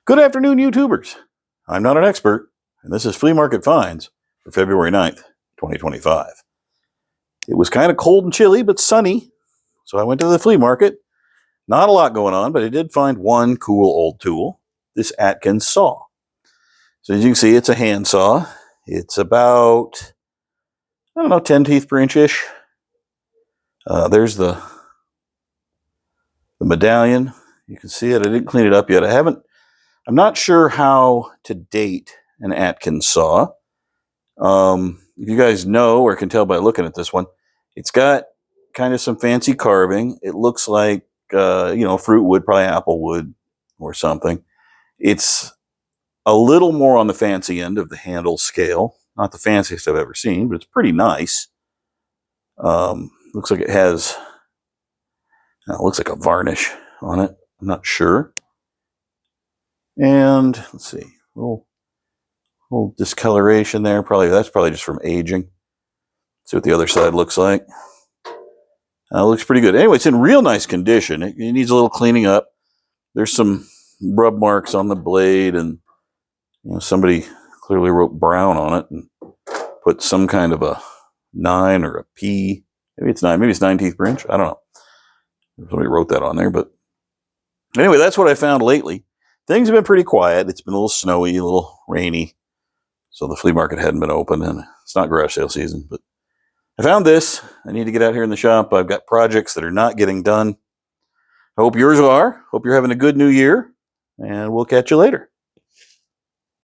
Good afternoon, YouTubers. I'm not an expert, and this is Flea Market Finds for February 9th, 2025. It was kind of cold and chilly, but sunny, so I went to the flea market. Not a lot going on, but I did find one cool old tool, this Atkins saw. So as you can see, it's a hand saw. It's about, 10 teeth per inch-ish. There's the medallion. You can see it. I didn't clean it up yet. I'm not sure how to date an Atkins saw. If you guys know or can tell by looking at this one, it's got kind of some fancy carving. It looks like, fruit wood, probably apple wood or something. It's a little more on the fancy end of the handle scale. Not the fanciest I've ever seen, but it's pretty nice. Looks like it has, looks like a varnish on it. I'm not sure. And let's see, little discoloration there. That's probably just from aging. See what the other side looks like. Looks pretty good. Anyway, it's in real nice condition. It needs a little cleaning up. There's some rub marks on the blade, and somebody clearly wrote brown on it and put some kind of a 9 or a P. Maybe it's 9. Maybe it's 9 teeth per inch. I don't know. Somebody wrote that on there, but anyway, that's what I found lately. Things have been pretty quiet. It's been a little snowy, a little rainy. So the flea market hadn't been open, and it's not garage sale season. But I found this. I need to get out here in the shop. I've got projects that are not getting done. I hope yours are. Hope you're having a good new year, and we'll catch you later.